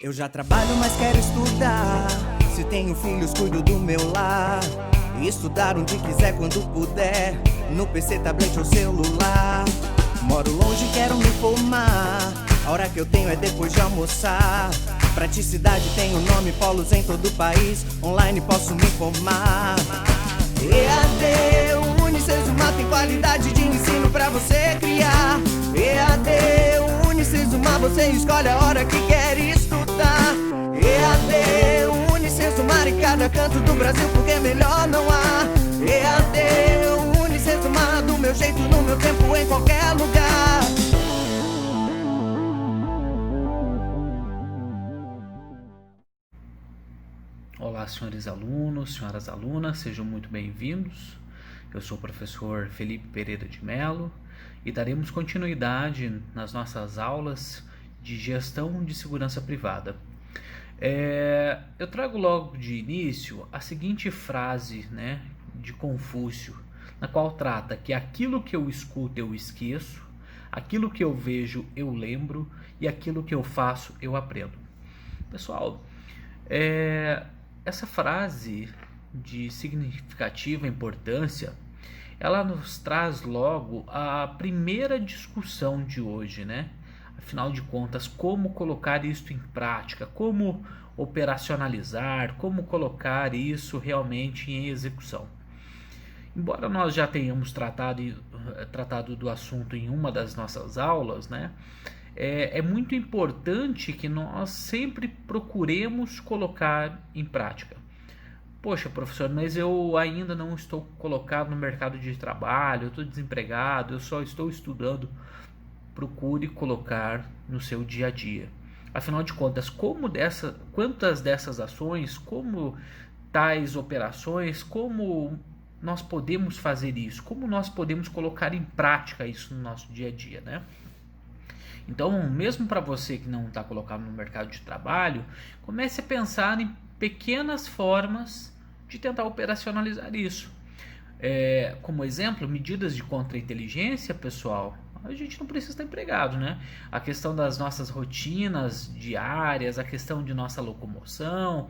Eu já trabalho, mas quero estudar. Se tenho filhos, cuido do meu lar. E estudar onde quiser, quando puder, no PC, tablet ou celular. Moro longe, quero me formar. A hora que eu tenho é depois de almoçar. Praticidade tem o nome, polos em todo o país. Online posso me formar. EAD, o Unicesumar tem qualidade de ensino pra você criar. EAD, o Unicesumar, você escolhe a hora que quer estudar. EAD, o Unicesumar em cada canto do Brasil, porque melhor não há. EAD, o Unicesumar, do meu jeito, no meu tempo, em qualquer lugar. Olá, senhores alunos, senhoras alunas, sejam muito bem-vindos. Eu sou o professor Felipe Pereira de Mello e daremos continuidade nas nossas aulas de gestão de segurança privada. Eu trago logo de início a seguinte frase, de Confúcio, na qual trata que aquilo que eu escuto eu esqueço, aquilo que eu vejo eu lembro e aquilo que eu faço eu aprendo. Pessoal, essa frase de significativa importância, ela nos traz logo a primeira discussão de hoje, Afinal de contas, como colocar isso em prática, como operacionalizar, como colocar isso realmente em execução. Embora nós já tenhamos tratado do assunto em uma das nossas aulas, é muito importante que nós sempre procuremos colocar em prática. Poxa, professor, mas eu ainda não estou colocado no mercado de trabalho, eu estou desempregado, eu só estou estudando. Procure colocar no seu dia a dia. Afinal de contas, quantas dessas ações, como tais operações, como nós podemos fazer isso? Como nós podemos colocar em prática isso no nosso dia a dia, Então, mesmo para você que não está colocado no mercado de trabalho, comece a pensar em pequenas formas de tentar operacionalizar isso. Como exemplo, medidas de contra-inteligência, pessoal, a gente não precisa estar empregado, A questão das nossas rotinas diárias, a questão de nossa locomoção,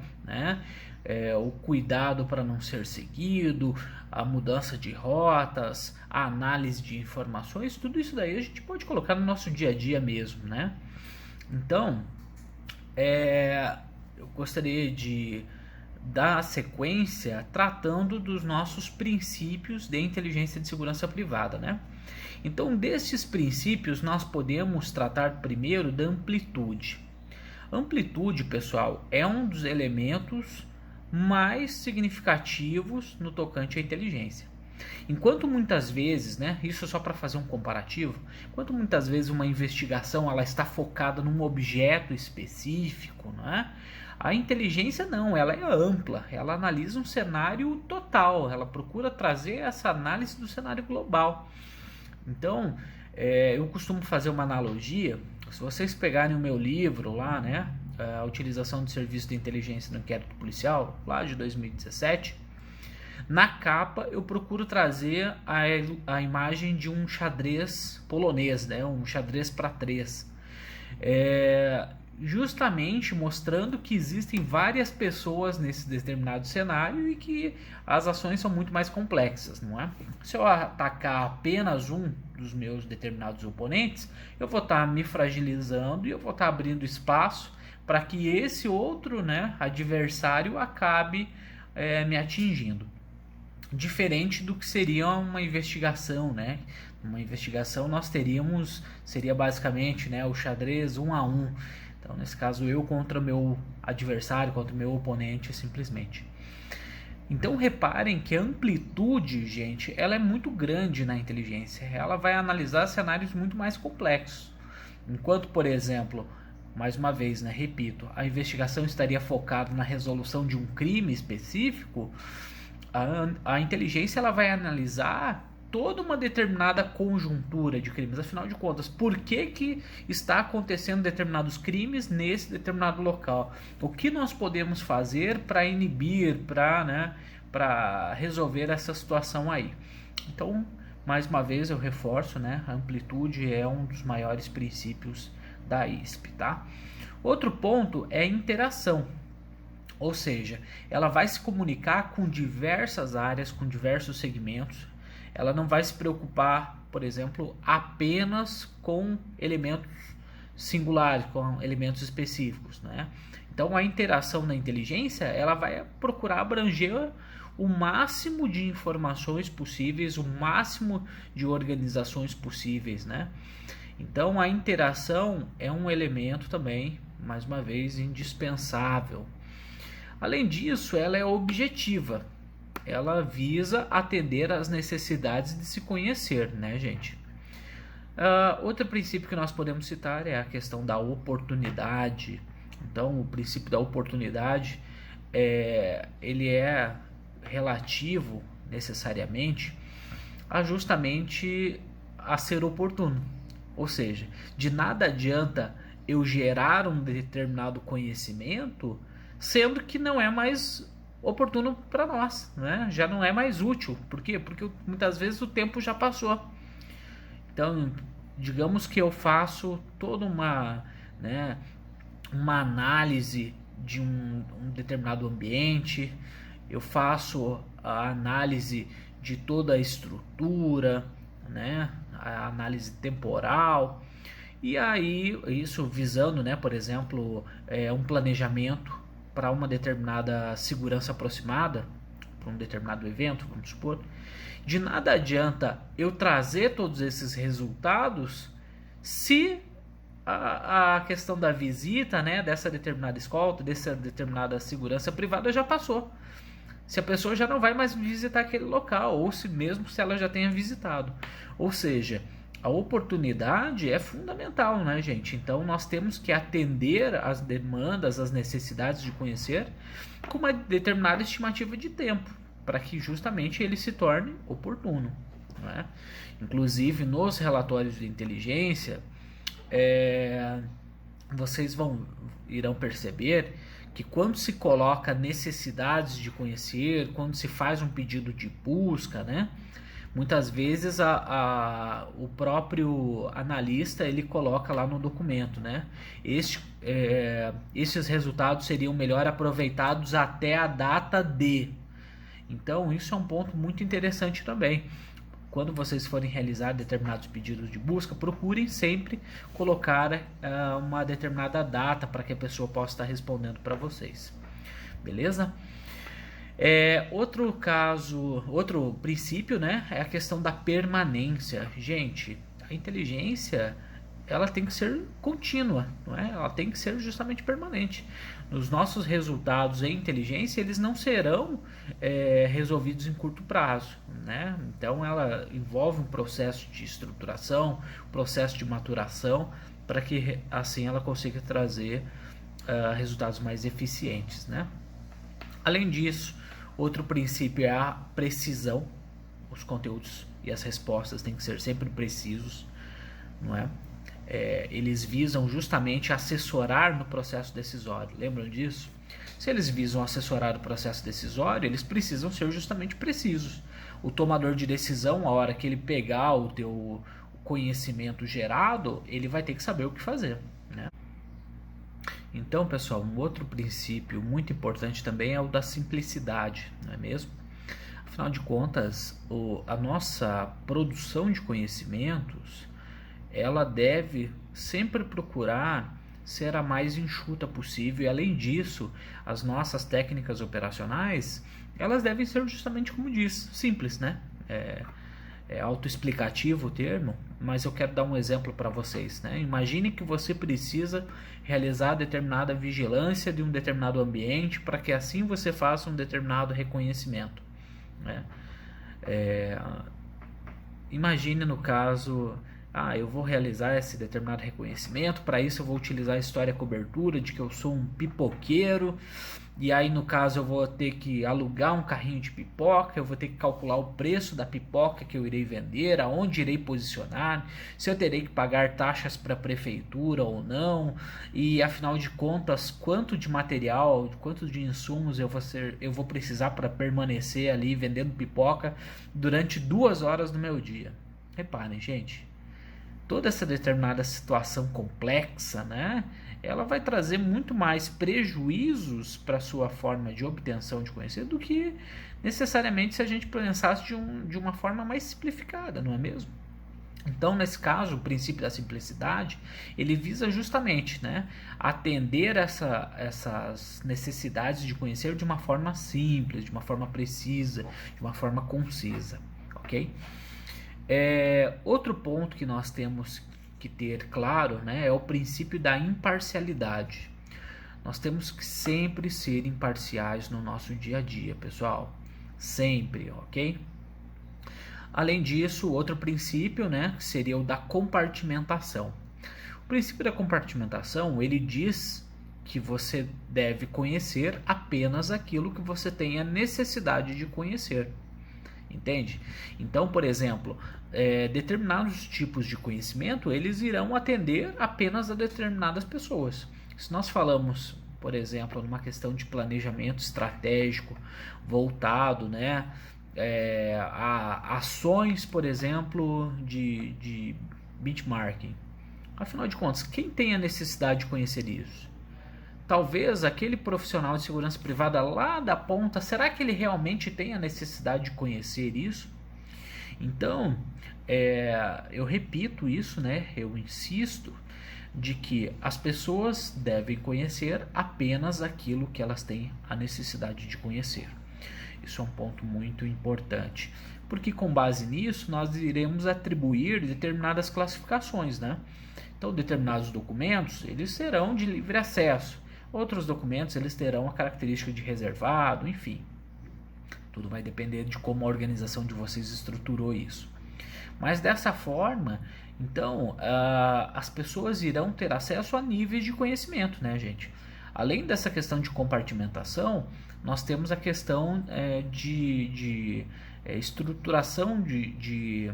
o cuidado para não ser seguido, a mudança de rotas, a análise de informações, tudo isso daí a gente pode colocar no nosso dia a dia mesmo, Então, eu gostaria de dar sequência tratando dos nossos princípios de inteligência de segurança privada, Então, desses princípios, nós podemos tratar primeiro da amplitude. Amplitude, pessoal, é um dos elementos mais significativos no tocante à inteligência. Enquanto muitas vezes, isso só para fazer um comparativo, enquanto muitas vezes uma investigação ela está focada num objeto específico, a inteligência não, ela é ampla, ela analisa um cenário total, ela procura trazer essa análise do cenário global. Então, eu costumo fazer uma analogia. Se vocês pegarem o meu livro lá, a utilização de serviço de inteligência no inquérito policial, lá de 2017, na capa eu procuro trazer a imagem de um xadrez polonês, um xadrez para 3. Justamente mostrando que existem várias pessoas nesse determinado cenário e que as ações são muito mais complexas, não é? Se eu atacar apenas um dos meus determinados oponentes, eu vou estar me fragilizando e eu vou estar abrindo espaço para que esse outro, adversário acabe me atingindo. Diferente do que seria uma investigação, Uma investigação seria basicamente o xadrez 1 a 1. Então, nesse caso, eu contra meu adversário, contra meu oponente, simplesmente. Então, reparem que a amplitude, gente, ela é muito grande na inteligência. Ela vai analisar cenários muito mais complexos. Enquanto, por exemplo, mais uma vez, repito, a investigação estaria focada na resolução de um crime específico, a inteligência ela vai analisar toda uma determinada conjuntura de crimes. Afinal de contas, por que está acontecendo determinados crimes nesse determinado local? O que nós podemos fazer para inibir, para resolver essa situação aí? Então, mais uma vez eu reforço, a amplitude é um dos maiores princípios da ISP, tá? Outro ponto é interação, ou seja, ela vai se comunicar com diversas áreas, com diversos segmentos. Ela não vai se preocupar, por exemplo, apenas com elementos singulares, com elementos específicos, né? Então a interação na inteligência, ela vai procurar abranger o máximo de informações possíveis, o máximo de organizações possíveis, né? Então a interação é um elemento também, mais uma vez, indispensável. Além disso, ela é objetiva. Ela visa atender às necessidades de se conhecer, né, gente? Outro princípio que nós podemos citar é a questão da oportunidade. Então, o princípio da oportunidade ele é relativo necessariamente justamente a ser oportuno. Ou seja, de nada adianta eu gerar um determinado conhecimento sendo que não é mais oportuno para nós, né? Já não é mais útil. Por quê? Porque muitas vezes o tempo já passou. Então, digamos que eu faço toda uma análise de um determinado ambiente, eu faço a análise de toda a estrutura, né? A análise temporal, e aí isso visando, né, por exemplo, um planejamento para uma determinada segurança aproximada, para um determinado evento, vamos supor. De nada adianta eu trazer todos esses resultados se a questão da visita, né, dessa determinada escolta, dessa determinada segurança privada já passou. Se a pessoa já não vai mais visitar aquele local, ou se mesmo se ela já tenha visitado. Ou seja, a oportunidade é fundamental, né, gente? Então nós temos que atender às demandas, às necessidades de conhecer com uma determinada estimativa de tempo, para que justamente ele se torne oportuno, né? Inclusive nos relatórios de inteligência, vocês irão perceber que quando se coloca necessidades de conhecer, quando se faz um pedido de busca, né? Muitas vezes o próprio analista ele coloca lá no documento, né? Esses resultados seriam melhor aproveitados até a data de. Então isso é um ponto muito interessante também. Quando vocês forem realizar determinados pedidos de busca, procurem sempre colocar uma determinada data para que a pessoa possa estar respondendo para vocês. Beleza? Outro princípio, né, é a questão da permanência. Gente, a inteligência ela tem que ser contínua, não é? Ela tem que ser justamente permanente. Os nossos resultados em inteligência eles não serão resolvidos em curto prazo, né? Então ela envolve um processo de estruturação, processo de maturação, para que assim ela consiga trazer resultados mais eficientes, né? Além disso, outro princípio é a precisão. Os conteúdos e as respostas têm que ser sempre precisos, não é? Eles visam justamente assessorar no processo decisório. Lembram disso? Se eles visam assessorar o processo decisório, eles precisam ser justamente precisos. O tomador de decisão, a hora que ele pegar o teu conhecimento gerado, ele vai ter que saber o que fazer, né? Então, pessoal, um outro princípio muito importante também é o da simplicidade, não é mesmo? Afinal de contas, a nossa produção de conhecimentos, ela deve sempre procurar ser a mais enxuta possível. E além disso, as nossas técnicas operacionais, elas devem ser justamente como diz, simples, né? É autoexplicativo o termo, mas eu quero dar um exemplo para vocês, né? Imagine que você precisa realizar determinada vigilância de um determinado ambiente para que assim você faça um determinado reconhecimento, né? Imagine no caso, eu vou realizar esse determinado reconhecimento, para isso eu vou utilizar a história cobertura de que eu sou um pipoqueiro, e aí no caso eu vou ter que alugar um carrinho de pipoca, eu vou ter que calcular o preço da pipoca que eu irei vender, aonde irei posicionar, se eu terei que pagar taxas para a prefeitura ou não, e afinal de contas quanto de material, quanto de insumos eu vou precisar para permanecer ali vendendo pipoca durante 2 horas do meu dia. Reparem, gente, toda essa determinada situação complexa, né, ela vai trazer muito mais prejuízos para a sua forma de obtenção de conhecimento do que necessariamente se a gente pensasse de uma forma mais simplificada, não é mesmo? Então, nesse caso, o princípio da simplicidade, ele visa justamente, né, atender essas necessidades de conhecer de uma forma simples, de uma forma precisa, de uma forma concisa, ok? Outro ponto que nós temos que ter claro, né, é o princípio da imparcialidade. Nós temos que sempre ser imparciais no nosso dia a dia, pessoal. Sempre, ok? Além disso, outro princípio, né, seria o da compartimentação. O princípio da compartimentação, ele diz que você deve conhecer apenas aquilo que você tem a necessidade de conhecer. Entende? Então, por exemplo, determinados tipos de conhecimento, eles irão atender apenas a determinadas pessoas. Se nós falamos, por exemplo, numa questão de planejamento estratégico voltado, né, a ações, por exemplo, de benchmarking. Afinal de contas, quem tem a necessidade de conhecer isso? Talvez aquele profissional de segurança privada lá da ponta, será que ele realmente tem a necessidade de conhecer isso? Então, eu repito isso, né? Eu insisto de que as pessoas devem conhecer apenas aquilo que elas têm a necessidade de conhecer. Isso é um ponto muito importante, porque com base nisso nós iremos atribuir determinadas classificações, né? Então, determinados documentos, eles serão de livre acesso. Outros documentos, eles terão a característica de reservado, enfim. Tudo vai depender de como a organização de vocês estruturou isso. Mas dessa forma, então, as pessoas irão ter acesso a níveis de conhecimento, né, gente? Além dessa questão de compartimentação, nós temos a questão de estruturação de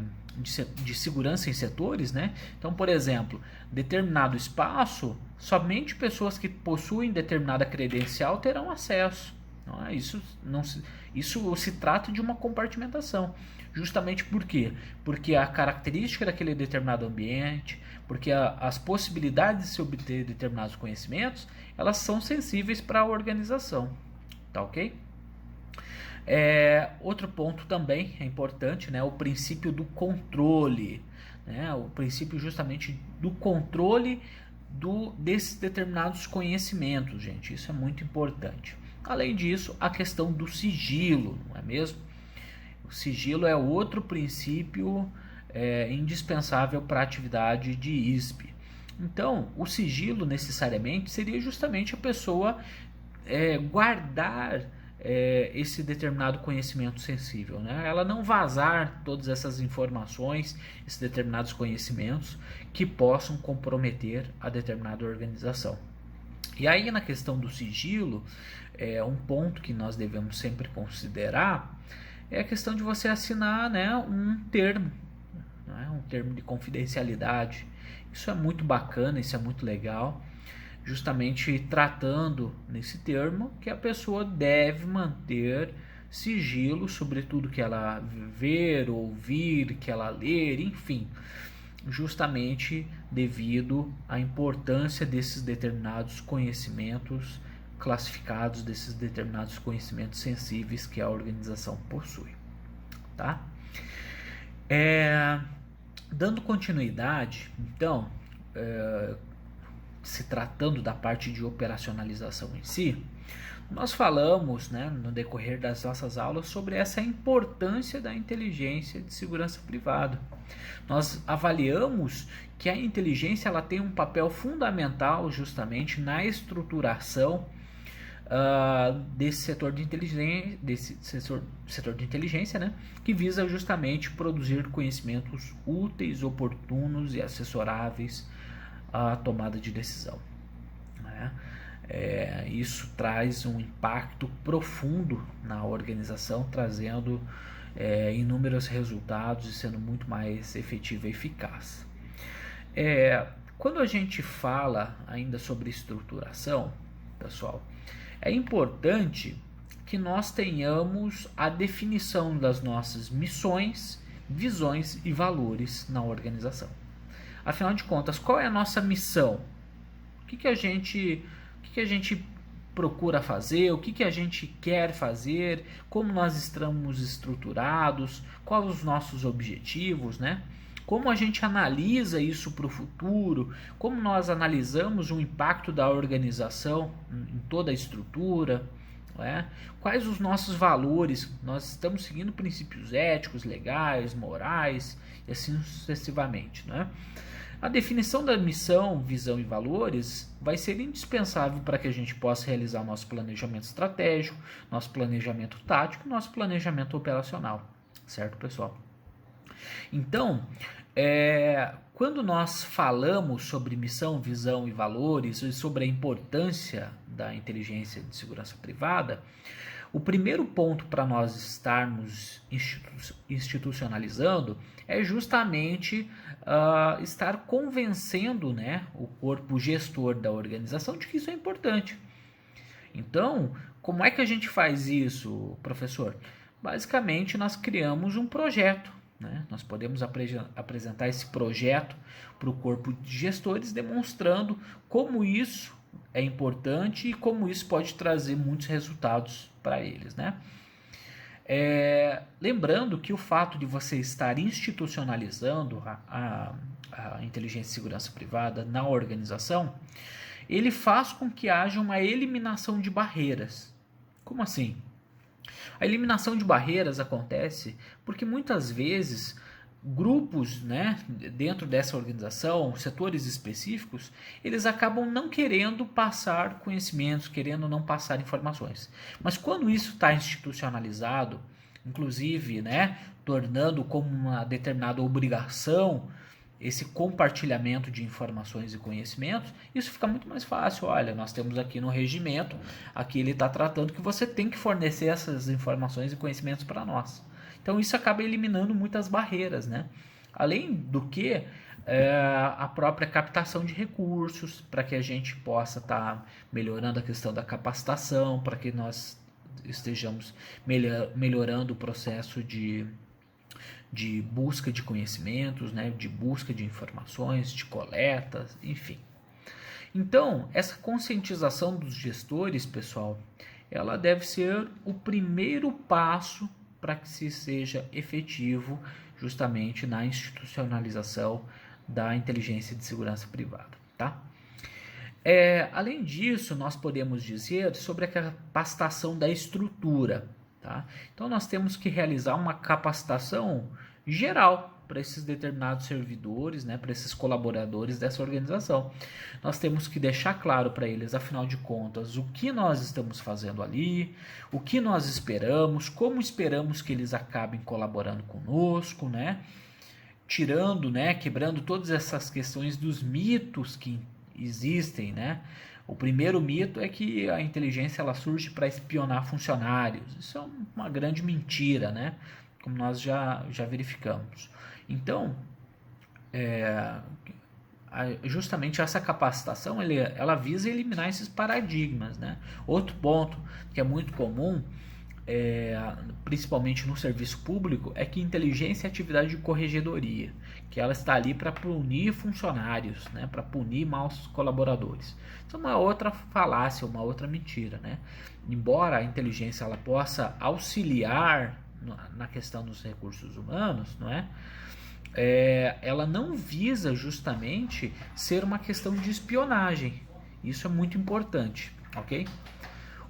segurança em setores, né? Então, por exemplo, determinado espaço, somente pessoas que possuem determinada credencial terão acesso. Não é? Isso se trata de uma compartimentação. Justamente por quê? Porque a característica daquele determinado ambiente, porque as possibilidades de se obter determinados conhecimentos, elas são sensíveis para a organização. Tá ok? Outro ponto também é importante, né? O princípio do controle, né? O princípio justamente do controle desses determinados conhecimentos, gente. Isso é muito importante. Além disso, a questão do sigilo, não é mesmo? O sigilo é outro princípio indispensável para a atividade de ISP. Então, o sigilo necessariamente seria justamente a pessoa guardar esse determinado conhecimento sensível, né? Ela não vazar todas essas informações, esses determinados conhecimentos que possam comprometer a determinada organização. E aí, na questão do sigilo, um ponto que nós devemos sempre considerar é a questão de você assinar, né, um termo, né, um termo de confidencialidade. Isso é muito bacana, isso é muito legal, justamente tratando nesse termo que a pessoa deve manter sigilo sobre tudo que ela ver, ouvir, que ela ler, enfim, justamente devido à importância desses determinados conhecimentos classificados, desses determinados conhecimentos sensíveis que a organização possui, tá? Dando continuidade, então, se tratando da parte de operacionalização em si, nós falamos, né, no decorrer das nossas aulas sobre essa importância da inteligência de segurança privada. Nós avaliamos que a inteligência ela tem um papel fundamental justamente na estruturação desse setor de inteligência, né, que visa justamente produzir conhecimentos úteis, oportunos e assessoráveis à tomada de decisão, né? Isso traz um impacto profundo na organização, trazendo inúmeros resultados e sendo muito mais efetiva e eficaz. Quando a gente fala ainda sobre estruturação, pessoal, é importante que nós tenhamos a definição das nossas missões, visões e valores na organização. Afinal de contas, qual é a nossa missão? O que a gente procura fazer, o que a gente quer fazer, como nós estamos estruturados, quais os nossos objetivos, né? Como a gente analisa isso para o futuro, como nós analisamos o impacto da organização em toda a estrutura, né? Quais os nossos valores, nós estamos seguindo princípios éticos, legais, morais e assim sucessivamente, né? A definição da missão, visão e valores vai ser indispensável para que a gente possa realizar nosso planejamento estratégico, nosso planejamento tático, nosso planejamento operacional, certo, pessoal? Então, quando nós falamos sobre missão, visão e valores e sobre a importância da inteligência de segurança privada, o primeiro ponto para nós estarmos institucionalizando é justamente estar convencendo, né, o corpo gestor da organização de que isso é importante. Então, como é que a gente faz isso, professor? Basicamente, nós criamos um projeto, né? Nós podemos apresentar esse projeto para o corpo de gestores, demonstrando como isso é importante e como isso pode trazer muitos resultados para eles, né? Lembrando que o fato de você estar institucionalizando a inteligência e segurança privada na organização, ele faz com que haja uma eliminação de barreiras. Como assim? A eliminação de barreiras acontece porque muitas vezes grupos, né, dentro dessa organização, setores específicos, eles acabam não querendo passar conhecimentos, querendo não passar informações. Mas quando isso está institucionalizado, inclusive, né, tornando como uma determinada obrigação esse compartilhamento de informações e conhecimentos, isso fica muito mais fácil. Olha, nós temos aqui no regimento, aqui ele está tratando que você tem que fornecer essas informações e conhecimentos para nós. Então isso acaba eliminando muitas barreiras, né? Além do que a própria captação de recursos, para que a gente possa estar melhorando a questão da capacitação, para que nós estejamos melhorando o processo de busca de conhecimentos, né? De busca de informações, de coletas, enfim. Então, essa conscientização dos gestores, pessoal, ela deve ser o primeiro passo para que se seja efetivo justamente na institucionalização da inteligência de segurança privada, tá? Além disso, nós podemos dizer sobre a capacitação da estrutura, tá? Então, nós temos que realizar uma capacitação geral para esses determinados servidores, né, para esses colaboradores dessa organização. Nós temos que deixar claro para eles, afinal de contas, o que nós estamos fazendo ali, o que nós esperamos, como esperamos que eles acabem colaborando conosco, né, tirando, né, quebrando todas essas questões dos mitos que existem, né. O primeiro mito é que a inteligência ela surge para espionar funcionários. Isso é uma grande mentira, né, como nós já verificamos. Então, justamente essa capacitação ela visa eliminar esses paradigmas, né? Outro ponto que é muito comum, principalmente no serviço público, é que inteligência é atividade de corregedoria, que ela está ali para punir funcionários, né? Para punir maus colaboradores. Isso é uma outra falácia, uma outra mentira, né? Embora a inteligência ela possa auxiliar na questão dos recursos humanos, não é? Ela não visa justamente ser uma questão de espionagem. Isso é muito importante, ok?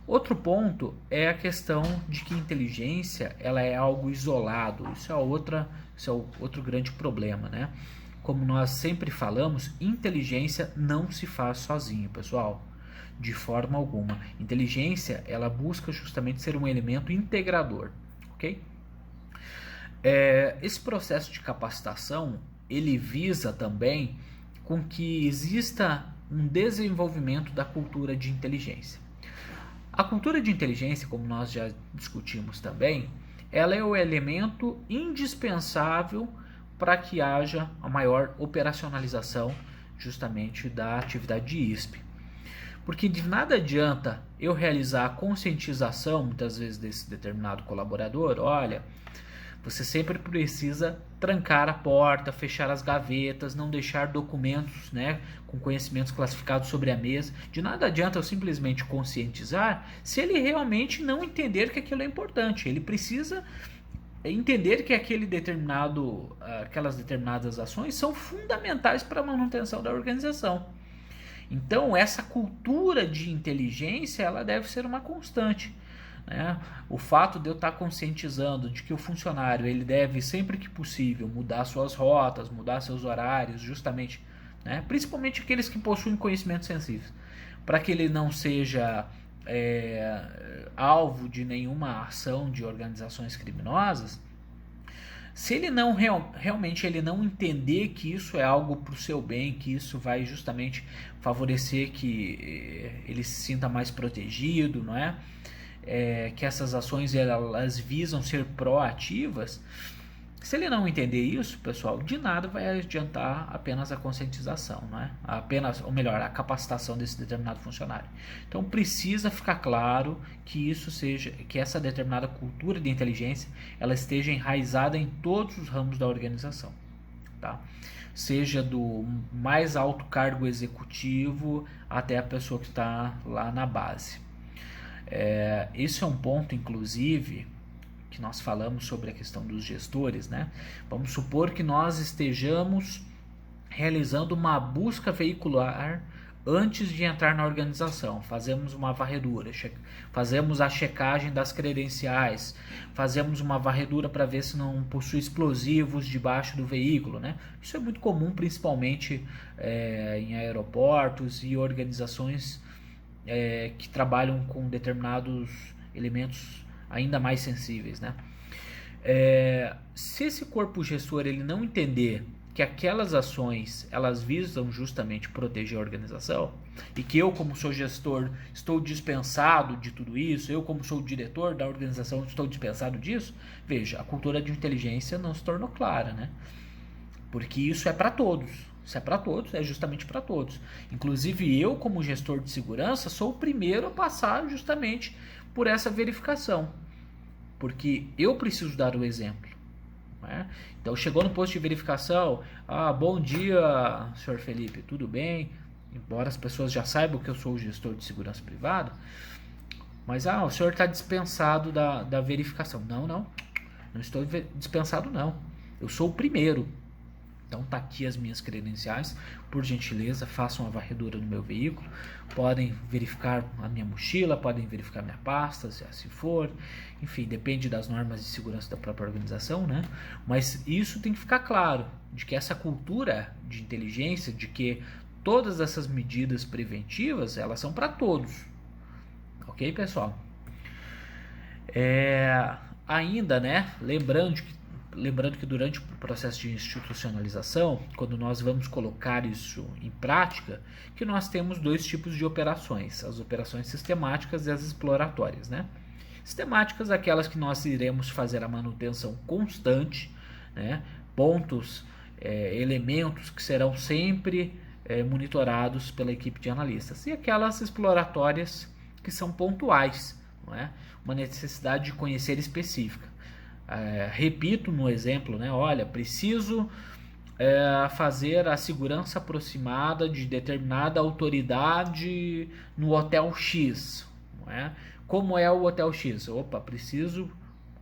Outro ponto é a questão de que inteligência ela é algo isolado. Isso é outro grande problema, né? Como nós sempre falamos, inteligência não se faz sozinho, pessoal. De forma alguma. Inteligência ela busca justamente ser um elemento integrador, ok? Esse processo de capacitação ele visa também com que exista um desenvolvimento da cultura de inteligência. A cultura de inteligência, como nós já discutimos também, ela é o elemento indispensável para que haja a maior operacionalização justamente da atividade de ISP. Porque de nada adianta eu realizar a conscientização muitas vezes desse determinado colaborador, olha, Você sempre precisa trancar a porta, fechar as gavetas, não deixar documentos, né, com conhecimentos classificados sobre a mesa. De nada adianta eu simplesmente conscientizar se ele realmente não entender que aquilo é importante. Ele precisa entender que aquelas determinadas ações são fundamentais para a manutenção da organização. Então, essa cultura de inteligência, ela deve ser uma constante, né? O fato de eu estar conscientizando de que o funcionário ele deve, sempre que possível, mudar suas rotas, mudar seus horários, justamente, né? Principalmente aqueles que possuem conhecimentos sensíveis, para que ele não seja alvo de nenhuma ação de organizações criminosas. Se ele não realmente ele não entender que isso é algo para o seu bem, que isso vai justamente favorecer que ele se sinta mais protegido, não é? Que essas ações elas visam ser proativas. Se ele não entender isso, pessoal, de nada vai adiantar apenas a conscientização, não é? Ou melhor, a capacitação desse determinado funcionário. Então precisa ficar claro que que essa determinada cultura de inteligência ela esteja enraizada em todos os ramos da organização, tá? Seja do mais alto cargo executivo até a pessoa que está lá na base. Esse é um ponto, inclusive, que nós falamos sobre a questão dos gestores, né? Vamos supor que nós estejamos realizando uma busca veicular antes de entrar na organização. Fazemos uma varredura, fazemos a checagem das credenciais, fazemos uma varredura para ver se não possui explosivos debaixo do veículo, né? Isso é muito comum, principalmente em aeroportos e organizações que trabalham com determinados elementos ainda mais sensíveis, né? Se esse corpo gestor ele não entender que aquelas ações elas visam justamente proteger a organização e que eu, como sou gestor, estou dispensado de tudo isso, eu, como sou diretor da organização, estou dispensado disso, veja, a cultura de inteligência não se tornou clara, né? Porque isso é para todos. Se é para todos, é justamente para todos. Inclusive eu, como gestor de segurança, sou o primeiro a passar justamente por essa verificação, porque eu preciso dar o exemplo, né? Então chegou no posto de verificação, bom dia, senhor Felipe, tudo bem? Embora as pessoas já saibam que eu sou o gestor de segurança privada, mas o senhor está dispensado da verificação. Não estou dispensado não, eu sou o primeiro. Então tá aqui as minhas credenciais, por gentileza, façam a varredura no meu veículo, podem verificar a minha mochila, podem verificar minha pasta, se for, enfim, depende das normas de segurança da própria organização, né? Mas isso tem que ficar claro, de que essa cultura de inteligência, de que todas essas medidas preventivas, elas são para todos, ok, pessoal? Ainda, né, lembrando que durante o processo de institucionalização, quando nós vamos colocar isso em prática, que nós temos dois tipos de operações, as operações sistemáticas e as exploratórias, né? Sistemáticas, aquelas que nós iremos fazer a manutenção constante, né? Pontos, elementos que serão sempre monitorados pela equipe de analistas, e aquelas exploratórias que são pontuais, não é? Uma necessidade de conhecer específica. Repito no exemplo, né? Olha, preciso fazer a segurança aproximada de determinada autoridade no Hotel X, não é? Como é o Hotel X? Opa, preciso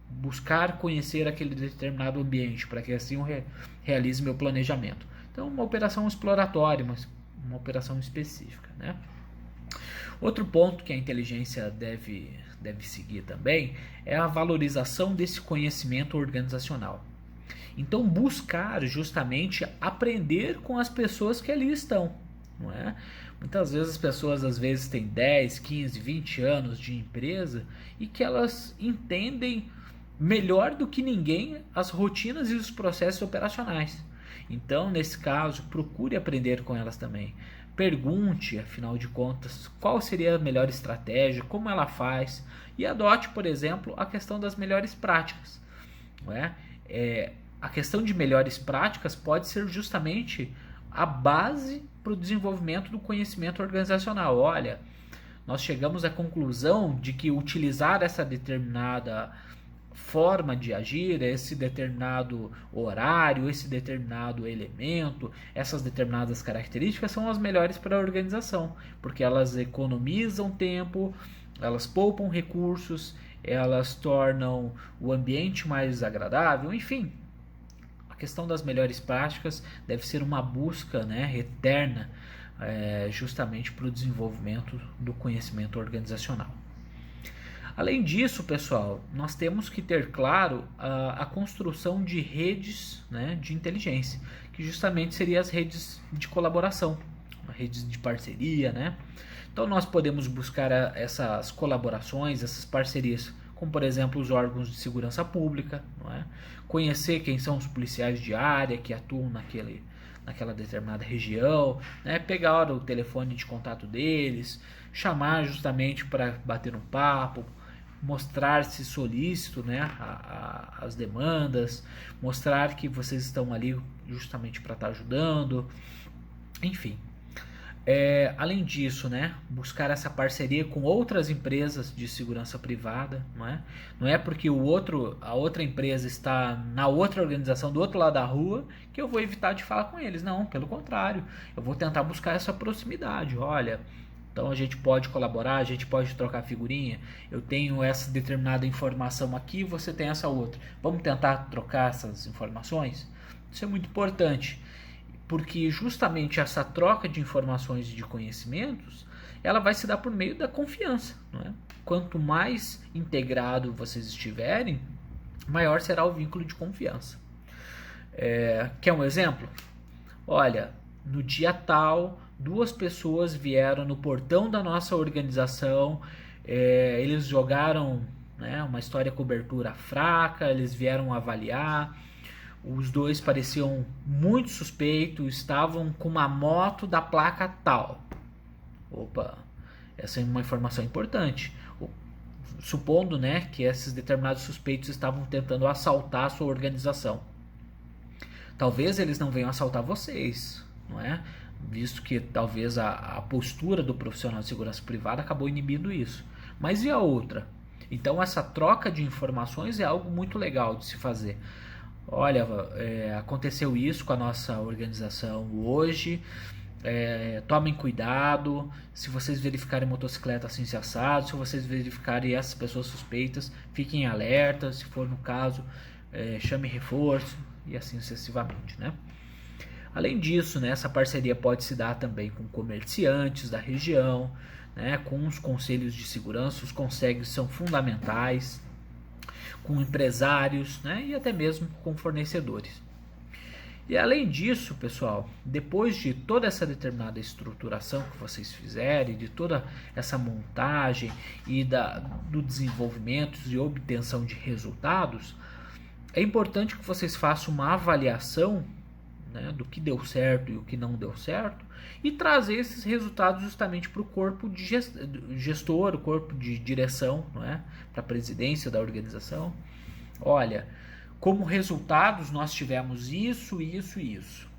buscar conhecer aquele determinado ambiente para que assim eu realize meu planejamento. Então, uma operação exploratória, uma operação específica, né? Outro ponto que a inteligência deve seguir também é a valorização desse conhecimento organizacional. Então, buscar justamente aprender com as pessoas que ali estão, não é? Muitas vezes as pessoas têm 10, 15, 20 anos de empresa e que elas entendem melhor do que ninguém as rotinas e os processos operacionais. Então, nesse caso, procure aprender com elas também. Pergunte, afinal de contas, qual seria a melhor estratégia, como ela faz, e adote, por exemplo, a questão das melhores práticas, não é? A questão de melhores práticas pode ser justamente a base para o desenvolvimento do conhecimento organizacional. Olha, nós chegamos à conclusão de que utilizar essa determinada forma de agir, esse determinado horário, esse determinado elemento, essas determinadas características são as melhores para a organização, porque elas economizam tempo, elas poupam recursos, elas tornam o ambiente mais agradável, enfim. A questão das melhores práticas deve ser uma busca, né, eterna, justamente para o desenvolvimento do conhecimento organizacional. Além disso, pessoal, nós temos que ter claro a construção de redes, né, de inteligência, que justamente seriam as redes de colaboração, redes de parceria, né? Então nós podemos buscar essas colaborações, essas parcerias, como por exemplo os órgãos de segurança pública, não é? Conhecer quem são os policiais de área que atuam naquela determinada região, né? Pegar o telefone de contato deles, chamar justamente para bater um papo, mostrar-se solícito, né, as demandas, mostrar que vocês estão ali justamente para estar ajudando, enfim. Além disso, né, buscar essa parceria com outras empresas de segurança privada, não é porque a outra empresa está na outra organização do outro lado da rua que eu vou evitar de falar com eles, não, pelo contrário, eu vou tentar buscar essa proximidade. Olha, então a gente pode colaborar, a gente pode trocar figurinha, eu tenho essa determinada informação aqui, você tem essa outra, vamos tentar trocar essas informações? Isso é muito importante, porque justamente essa troca de informações e de conhecimentos, ela vai se dar por meio da confiança, não é? Quanto mais integrado vocês estiverem, maior será o vínculo de confiança. Quer um exemplo? Olha, no dia tal, 2 pessoas vieram no portão da nossa organização, eles jogaram, né, uma história cobertura fraca, eles vieram avaliar, os 2 pareciam muito suspeitos, estavam com uma moto da placa tal. Opa, essa é uma informação importante. Supondo, né, que esses determinados suspeitos estavam tentando assaltar a sua organização. Talvez eles não venham assaltar vocês, não é? Visto que talvez a postura do profissional de segurança privada acabou inibindo isso. Mas e a outra? Então essa troca de informações é algo muito legal de se fazer. Olha, aconteceu isso com a nossa organização hoje, tomem cuidado, se vocês verificarem motocicleta assim se assado, se vocês verificarem essas pessoas suspeitas, fiquem alertas, se for no caso, chame reforço e assim sucessivamente, né? Além disso, né, essa parceria pode se dar também com comerciantes da região, né, com os conselhos de segurança, os conselhos são fundamentais, com empresários, né, e até mesmo com fornecedores. E além disso, pessoal, depois de toda essa determinada estruturação que vocês fizerem, de toda essa montagem e do desenvolvimento e obtenção de resultados, é importante que vocês façam uma avaliação, né, do que deu certo e o que não deu certo, e trazer esses resultados justamente para o corpo de gestor, o corpo de direção, não é? Para a presidência da organização. Olha, como resultados nós tivemos isso, isso e isso.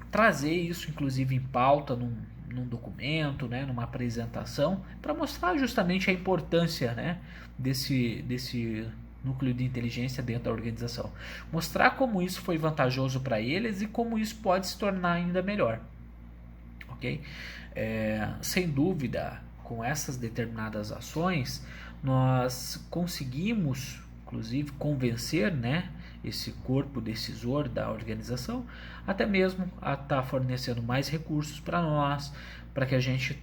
Trazer isso inclusive em pauta num documento, né, numa apresentação, para mostrar justamente a importância, né, desse núcleo de inteligência dentro da organização. Mostrar como isso foi vantajoso para eles e como isso pode se tornar ainda melhor. Ok? Sem dúvida, com essas determinadas ações, nós conseguimos, inclusive, convencer, né, esse corpo decisor da organização, até mesmo a estar fornecendo mais recursos para nós, para que a gente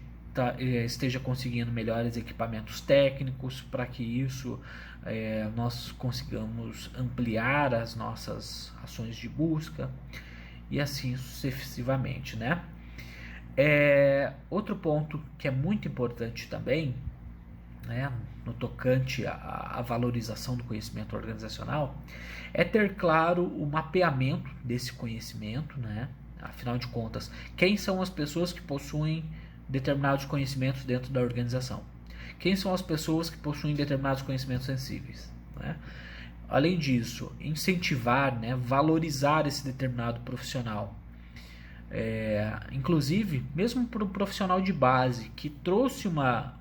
esteja conseguindo melhores equipamentos técnicos, para que isso nós consigamos ampliar as nossas ações de busca e assim sucessivamente, né? Outro ponto que é muito importante também, né, no tocante à valorização do conhecimento organizacional, é ter claro o mapeamento desse conhecimento, né? Afinal de contas, quem são as pessoas que possuem determinados conhecimentos dentro da organização? Quem são as pessoas que possuem determinados conhecimentos sensíveis, né? Além disso, incentivar, né, valorizar esse determinado profissional. inclusive, mesmo para o profissional de base que trouxe uma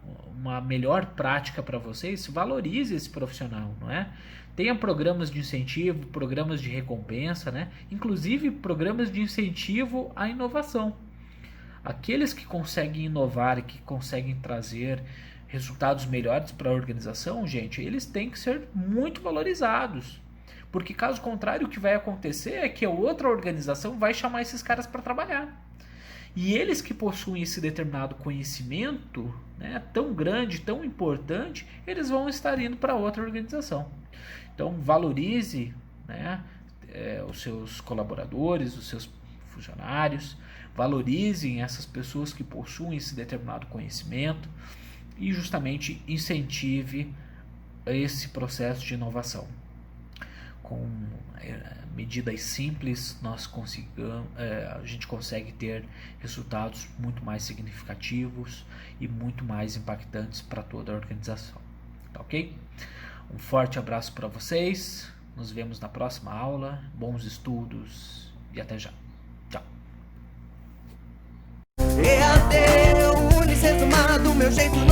melhor prática para vocês, valorize esse profissional, não é? Tenha programas de incentivo, programas de recompensa, né? Inclusive programas de incentivo à inovação. Aqueles que conseguem inovar e que conseguem trazer resultados melhores para a organização, gente, eles têm que ser muito valorizados. Porque caso contrário, o que vai acontecer é que a outra organização vai chamar esses caras para trabalhar. E eles que possuem esse determinado conhecimento, né, tão grande, tão importante, eles vão estar indo para outra organização. Então valorize, né, os seus colaboradores, os seus funcionários, valorizem essas pessoas que possuem esse determinado conhecimento e justamente incentive esse processo de inovação. Com medidas simples, a gente consegue ter resultados muito mais significativos e muito mais impactantes para toda a organização. Tá ok? Um forte abraço para vocês, nos vemos na próxima aula, bons estudos e até já. Tchau. EAD, o Unicentro do meu jeito.